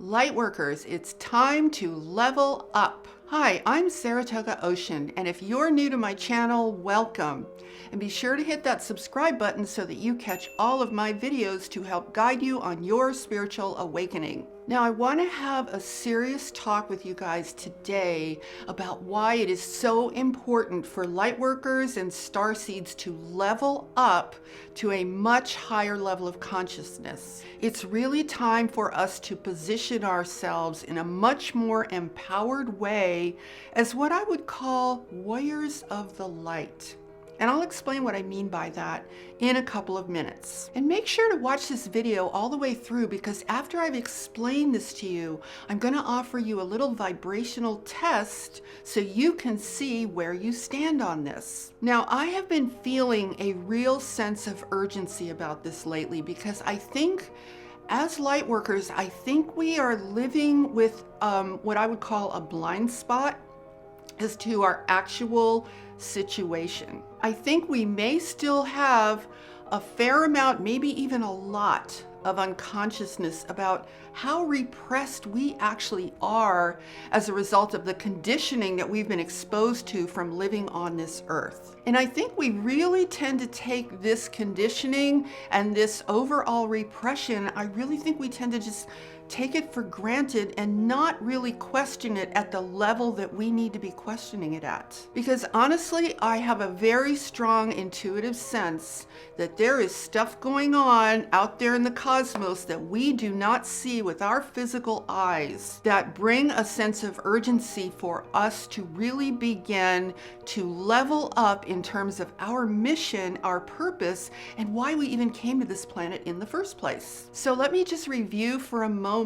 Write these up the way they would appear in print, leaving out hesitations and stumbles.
Lightworkers, it's time to level up. Hi, I'm Saratoga Ocean, and if you're new to my channel, welcome. And be sure to hit that subscribe button so that you catch all of my videos to help guide you on your spiritual awakening. Now, I want to have a serious talk with you guys today about why it is so important for lightworkers and starseeds to level up to a much higher level of consciousness. It's really time for us to position ourselves in a much more empowered way as what I would call warriors of the light. And I'll explain what I mean by that in a couple of minutes. And make sure to watch this video all the way through, because after I've explained this to you, I'm going to offer you a little vibrational test so you can see where you stand on this. Now, I have been feeling a real sense of urgency about this lately, because I think as lightworkers, I think we are living with what I would call a blind spot as to our actual situation. I think we may still have a fair amount, maybe even a lot, of unconsciousness about how repressed we actually are as a result of the conditioning that we've been exposed to from living on this earth. And I think we really tend to take this conditioning and this overall repression, I really think we tend to just take it for granted and not really question it at the level that we need to be questioning it at. Because honestly, I have a very strong intuitive sense that there is stuff going on out there in the cosmos that we do not see with our physical eyes that bring a sense of urgency for us to really begin to level up in terms of our mission, our purpose, and why we even came to this planet in the first place. So let me just review for a moment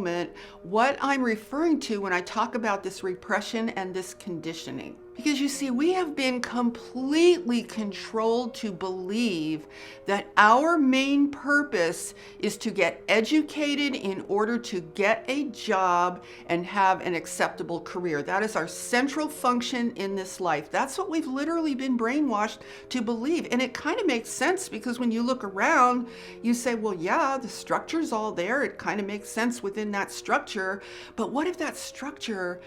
what I'm referring to when I talk about this repression and this conditioning. Because you see, we have been completely controlled to believe that our main purpose is to get educated in order to get a job and have an acceptable career. That is our central function in this life. That's what we've literally been brainwashed to believe. And it kind of makes sense, because when you look around, you say, well, yeah, the structure's all there. It kind of makes sense within that structure. But what if that structure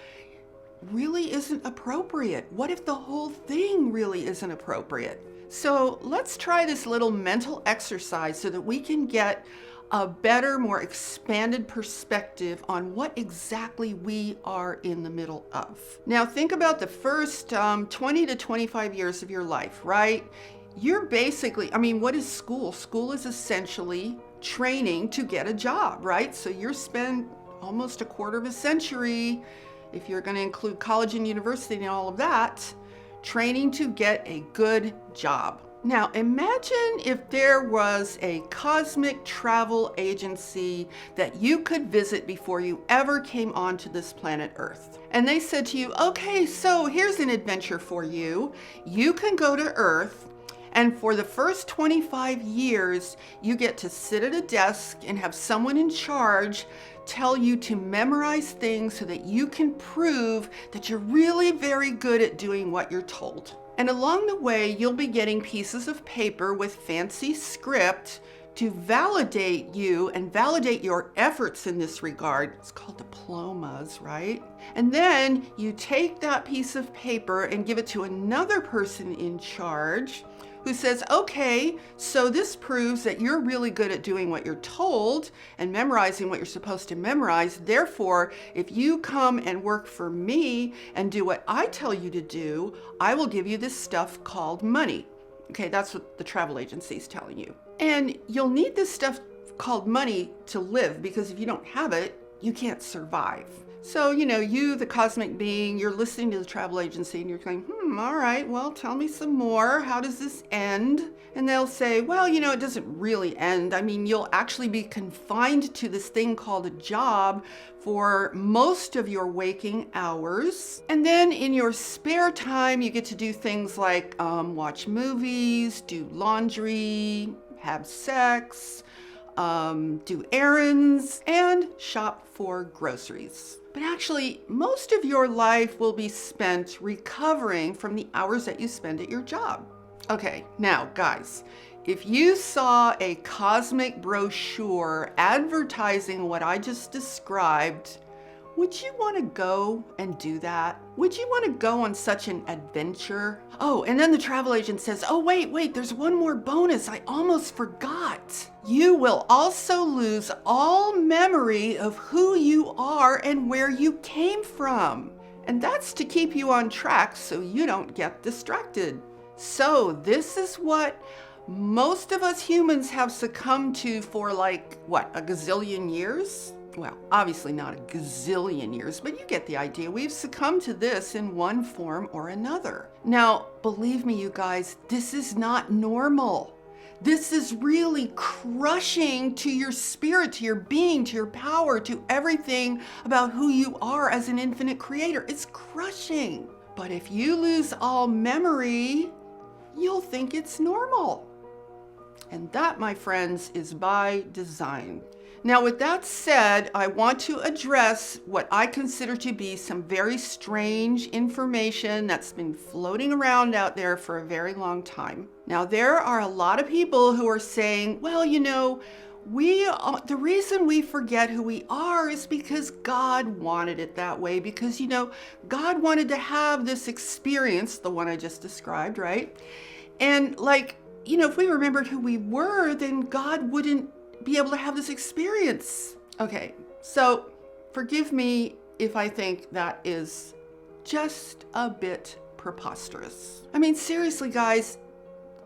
really isn't appropriate? What if the whole thing really isn't appropriate? So let's try this little mental exercise so that we can get a better, more expanded perspective on what exactly we are in the middle of. Now, think about the first 20 to 25 years of your life, right? You're basically, what is school? School is essentially training to get a job, right? So you're spent almost a quarter of a century, if you're going to include college and university and all of that, training to get a good job. Now, imagine if there was a cosmic travel agency that you could visit before you ever came onto this planet Earth. And they said to you, okay, so here's an adventure for you. You can go to Earth, and for the first 25 years, you get to sit at a desk and have someone in charge tell you to memorize things so that you can prove that you're really very good at doing what you're told. And along the way, you'll be getting pieces of paper with fancy script to validate you and validate your efforts in this regard. It's called diplomas, right? And then you take that piece of paper and give it to another person in charge who says, okay, so this proves that you're really good at doing what you're told and memorizing what you're supposed to memorize. Therefore, if you come and work for me and do what I tell you to do, I will give you this stuff called money. Okay, that's what the travel agency is telling you. And you'll need this stuff called money to live, because if you don't have it, you can't survive. So, you, the cosmic being, you're listening to the travel agency and you're going, all right, well, tell me some more. How does this end? And they'll say, well, it doesn't really end. You'll actually be confined to this thing called a job for most of your waking hours. And then in your spare time, you get to do things like watch movies, do laundry, have sex, do errands, and shop for groceries. But actually, most of your life will be spent recovering from the hours that you spend at your job. Okay, now guys, if you saw a cosmic brochure advertising what I just described, Would you want to go and do that? Would you want to go on such an adventure? Oh, and then the travel agent says, oh, wait, there's one more bonus. I almost forgot. You will also lose all memory of who you are and where you came from. And that's to keep you on track so you don't get distracted. So this is what most of us humans have succumbed to for like, what, a gazillion years? Well, obviously not a gazillion years, but you get the idea. We've succumbed to this in one form or another. Now, believe me, you guys, this is not normal. This is really crushing to your spirit, to your being, to your power, to everything about who you are as an infinite creator. It's crushing. But if you lose all memory, you'll think it's normal. And that, my friends, is by design. Now, with that said, I want to address what I consider to be some very strange information that's been floating around out there for a very long time. Now, there are a lot of people who are saying, well, you know, the reason we forget who we are is because God wanted it that way, because, you know, God wanted to have this experience, the one I just described, right? And like, you know, if we remembered who we were, then God wouldn't be able to have this experience. Okay, so forgive me if I think that is just a bit preposterous. I mean, seriously, guys,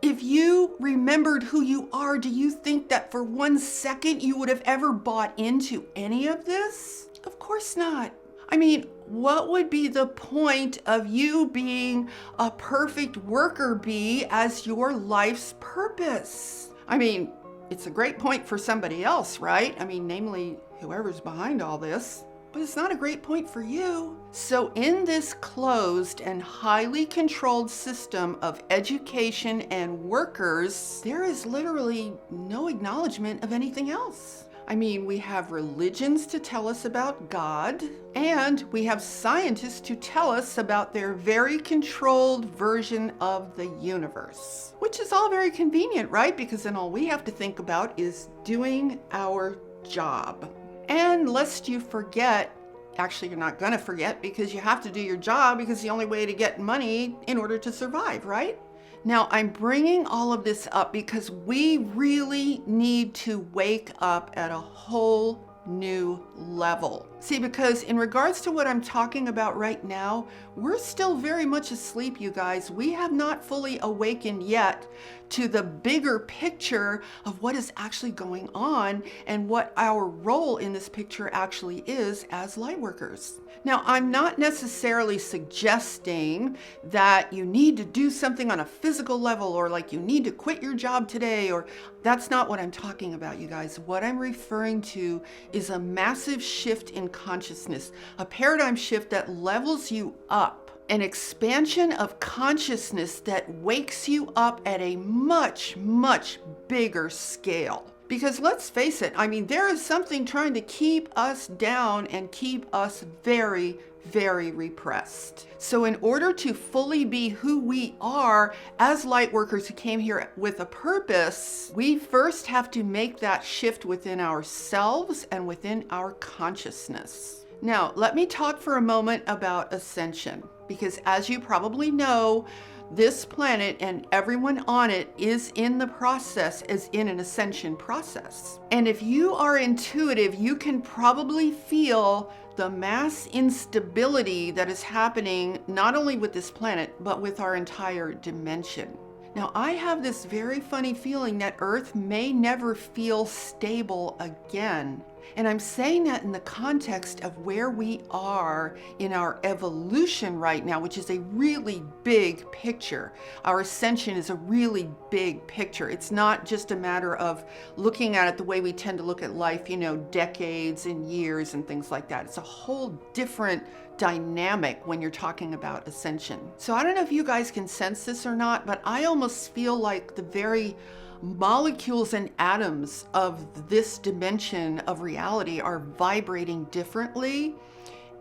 if you remembered who you are, do you think that for 1 second you would have ever bought into any of this? Of course not. I mean, what would be the point of you being a perfect worker bee as your life's purpose? I mean, it's a great point for somebody else, right? I mean, namely, whoever's behind all this. But it's not a great point for you. So in this closed and highly controlled system of education and workers, there is literally no acknowledgement of anything else. I mean, we have religions to tell us about God, and we have scientists to tell us about their very controlled version of the universe, which is all very convenient, right? Because then all we have to think about is doing our job. And lest you forget, actually you're not going to forget, because you have to do your job, because it's the only way to get money in order to survive, right? Now, I'm bringing all of this up because we really need to wake up at a whole new level. See, because in regards to what I'm talking about right now, we're still very much asleep, you guys. We have not fully awakened yet to the bigger picture of what is actually going on and what our role in this picture actually is as light workers. Now, I'm not necessarily suggesting that you need to do something on a physical level, or like you need to quit your job today, or that's not what I'm talking about, you guys. What I'm referring to is a massive shift in consciousness, a paradigm shift that levels you up, an expansion of consciousness that wakes you up at a much, much bigger scale. Because let's face it, I mean, there is something trying to keep us down and keep us very, very repressed. So in order to fully be who we are as light workers who came here with a purpose, we first have to make that shift within ourselves and within our consciousness. Now, let me talk for a moment about ascension, because as you probably know, this planet and everyone on it is in the process, is in an ascension process. And if you are intuitive, you can probably feel the mass instability that is happening not only with this planet, but with our entire dimension. Now, I have this very funny feeling that Earth may never feel stable again. And I'm saying that in the context of where we are in our evolution right now, which is a really big picture. Our ascension is a really big picture. It's not just a matter of looking at it the way we tend to look at life, you know, decades and years and things like that. It's a whole different dynamic when you're talking about ascension. So I don't know if you guys can sense this or not, but I almost feel like the very molecules and atoms of this dimension of reality are vibrating differently,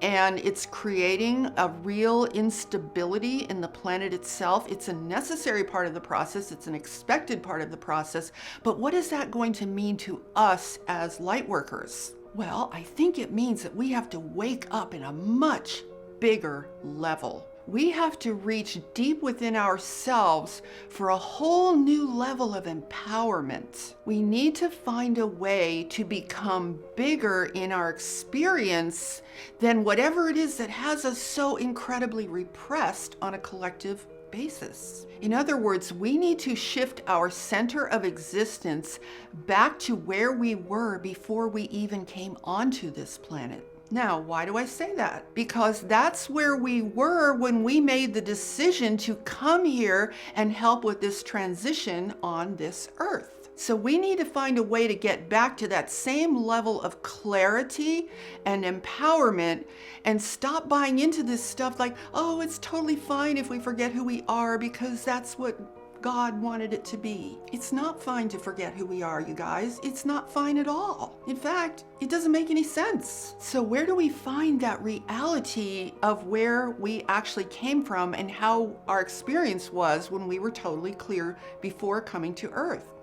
and it's creating a real instability in the planet itself. It's a necessary part of the process. It's an expected part of the process. But what is that going to mean to us as light workers? Well, I think it means that we have to wake up in a much bigger level. We have to reach deep within ourselves for a whole new level of empowerment. We need to find a way to become bigger in our experience than whatever it is that has us so incredibly repressed on a collective basis. In other words, we need to shift our center of existence back to where we were before we even came onto this planet. Now, why do I say that? Because that's where we were when we made the decision to come here and help with this transition on this earth. So we need to find a way to get back to that same level of clarity and empowerment and stop buying into this stuff like, oh, it's totally fine if we forget who we are because that's what God wanted it to be. It's not fine to forget who we are, you guys. It's not fine at all. In fact, it doesn't make any sense. So where do we find that reality of where we actually came from and how our experience was when we were totally clear before coming to Earth?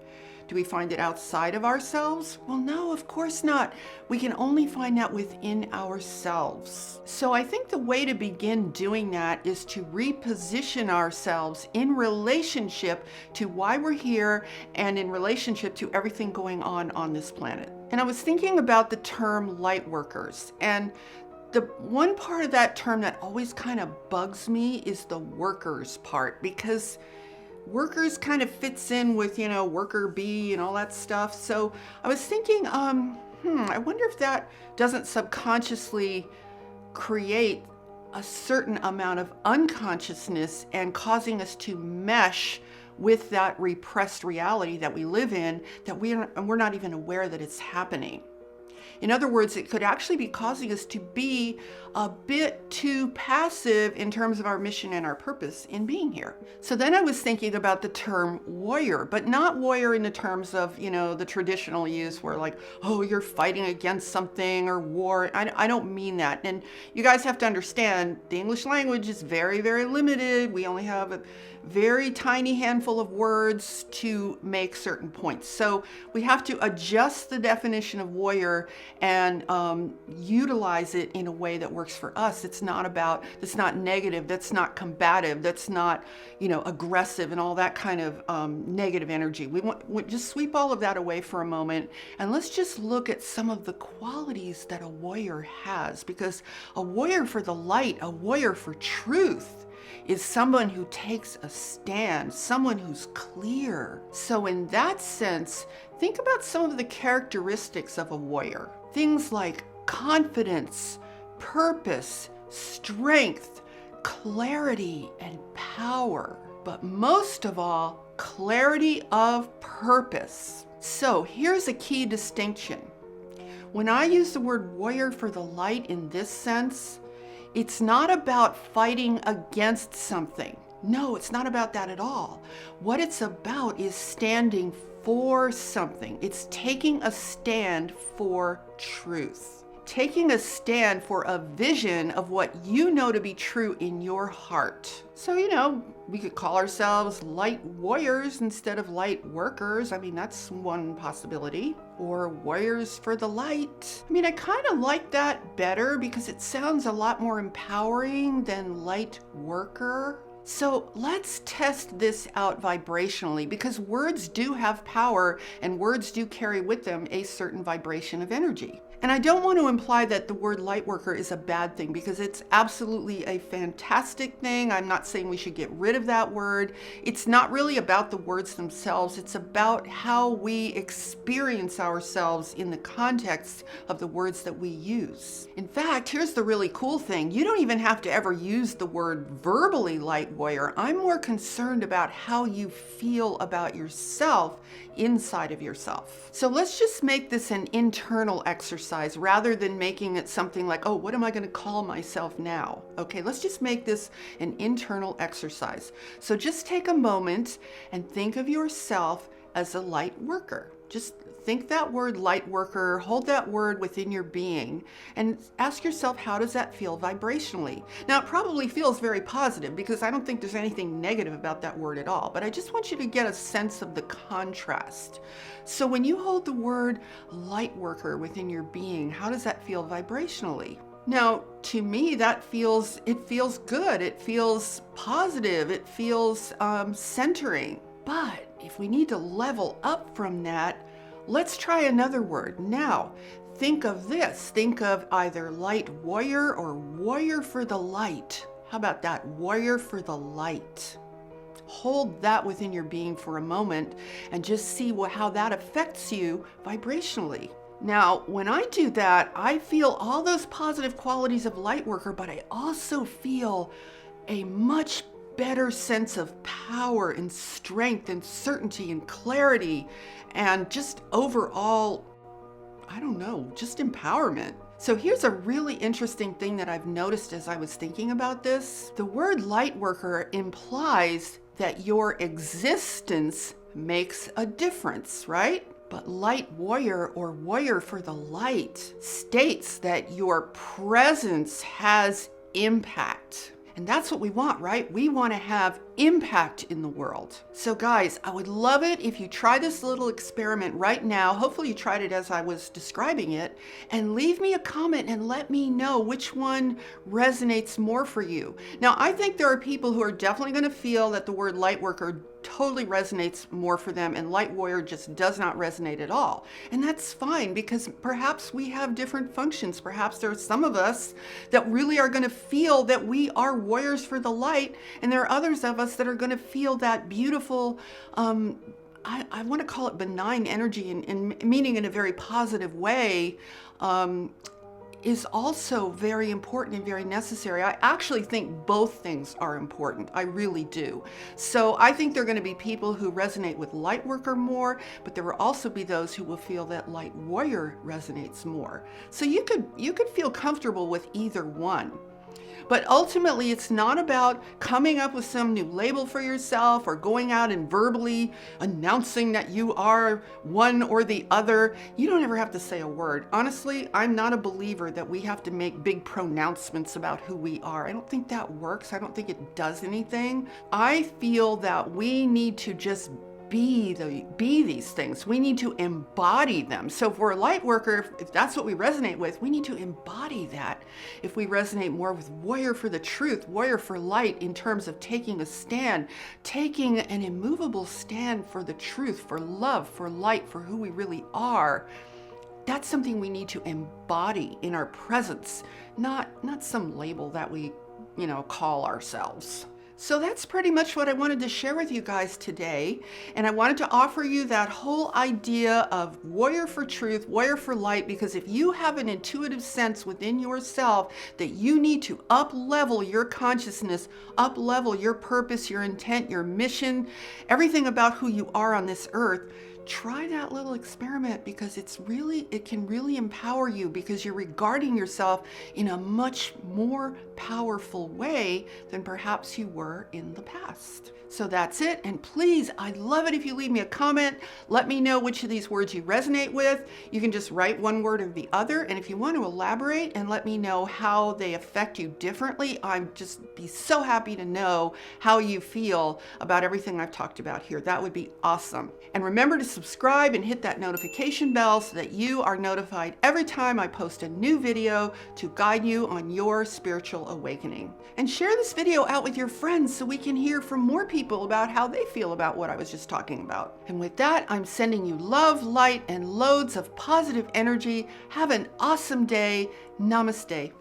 Do we find it outside of ourselves? Well, no, of course not. We can only find that within ourselves. So I think the way to begin doing that is to reposition ourselves in relationship to why we're here and in relationship to everything going on this planet. And I was thinking about the term light workers, and the one part of that term that always kind of bugs me is the workers part, because workers kind of fits in with, worker bee and all that stuff. So I was thinking, I wonder if that doesn't subconsciously create a certain amount of unconsciousness and causing us to mesh with that repressed reality that we live in, that we're not even aware that it's happening. In other words, it could actually be causing us to be a bit too passive in terms of our mission and our purpose in being here. So then I was thinking about the term warrior, but not warrior in the terms of, the traditional use where like, oh, you're fighting against something or war. I don't mean that. And you guys have to understand the English language is very, very limited. We only have a very tiny handful of words to make certain points. So we have to adjust the definition of warrior and utilize it in a way that works for us. That's not negative, that's not combative, that's not, aggressive and all that kind of negative energy. We want just sweep all of that away for a moment, and let's just look at some of the qualities that a warrior has, because a warrior for the light, a warrior for truth, is someone who takes a stand, someone who's clear. So in that sense, think about some of the characteristics of a warrior. Things like confidence, purpose, strength, clarity, and power. But most of all, clarity of purpose. So here's a key distinction. When I use the word warrior for the light in this sense, it's not about fighting against something. No, it's not about that at all. What it's about is standing for something. It's taking a stand for truth. Taking a stand for a vision of what you know to be true in your heart. So, we could call ourselves light warriors instead of light workers. I mean, that's one possibility. Or warriors for the light. I mean, I kind of like that better because it sounds a lot more empowering than light worker. So let's test this out vibrationally, because words do have power and words do carry with them a certain vibration of energy. And I don't want to imply that the word light worker is a bad thing, because it's absolutely a fantastic thing. I'm not saying we should get rid of that word. It's not really about the words themselves. It's about how we experience ourselves in the context of the words that we use. In fact, here's the really cool thing. You don't even have to ever use the word verbally, light warrior. I'm more concerned about how you feel about yourself inside of yourself. So let's just make this an internal exercise rather than making it something like, oh, what am I going to call myself now? Okay, let's just make this an internal exercise. So just take a moment and think of yourself as a light worker. Just think that word light worker, hold that word within your being, and ask yourself, how does that feel vibrationally? Now, it probably feels very positive because I don't think there's anything negative about that word at all, but I just want you to get a sense of the contrast. So when you hold the word light worker within your being, how does that feel vibrationally? Now, to me, it feels good. It feels positive. It feels centering. But if we need to level up from that, let's try another word. Now, think of this. Think of either light warrior or warrior for the light. How about that? Warrior for the light. Hold that within your being for a moment and just see how that affects you vibrationally. Now, when I do that, I feel all those positive qualities of light worker, but I also feel a much better sense of power and strength and certainty and clarity and just overall, I don't know, just empowerment. So here's a really interesting thing that I've noticed as I was thinking about this. The word light worker implies that your existence makes a difference, right? But light warrior or warrior for the light states that your presence has impact. And that's what we want, right? We want to have impact in the world. So guys, I would love it if you try this little experiment right now. Hopefully you tried it as I was describing it, and leave me a comment and let me know which one resonates more for you. Now, I think there are people who are definitely going to feel that the word light worker totally resonates more for them and light warrior just does not resonate at all. And that's fine because perhaps we have different functions. Perhaps there are some of us that really are going to feel that we are warriors for the light, and there are others of us that are going to feel that beautiful, I want to call it benign energy and meaning in a very positive way, is also very important and very necessary. I actually think both things are important. I really do. So I think there are going to be people who resonate with light worker more, but there will also be those who will feel that light warrior resonates more. So you could feel comfortable with either one. But ultimately, it's not about coming up with some new label for yourself or going out and verbally announcing that you are one or the other. You don't ever have to say a word. Honestly, I'm not a believer that we have to make big pronouncements about who we are. I don't think that works. I don't think it does anything. I feel that we need to just be these things. We need to embody them. So if we're a light worker, if that's what we resonate with, we need to embody that. If we resonate more with warrior for the truth, warrior for light in terms of taking a stand, taking an immovable stand for the truth, for love, for light, for who we really are, that's something we need to embody in our presence, not some label that we, call ourselves. So that's pretty much what I wanted to share with you guys today. And I wanted to offer you that whole idea of warrior for truth, warrior for light, because if you have an intuitive sense within yourself that you need to up-level your consciousness, up-level your purpose, your intent, your mission, everything about who you are on this earth, try that little experiment because it can really empower you because you're regarding yourself in a much more powerful way than perhaps you were in the past. So that's it. And please, I'd love it if you leave me a comment. Let me know which of these words you resonate with. You can just write one word or the other. And if you want to elaborate and let me know how they affect you differently, I'd just be so happy to know how you feel about everything I've talked about here. That would be awesome. And remember to subscribe and hit that notification bell so that you are notified every time I post a new video to guide you on your spiritual awakening. And share this video out with your friends so we can hear from more people about how they feel about what I was just talking about. And with that, I'm sending you love, light, and loads of positive energy. Have an awesome day. Namaste.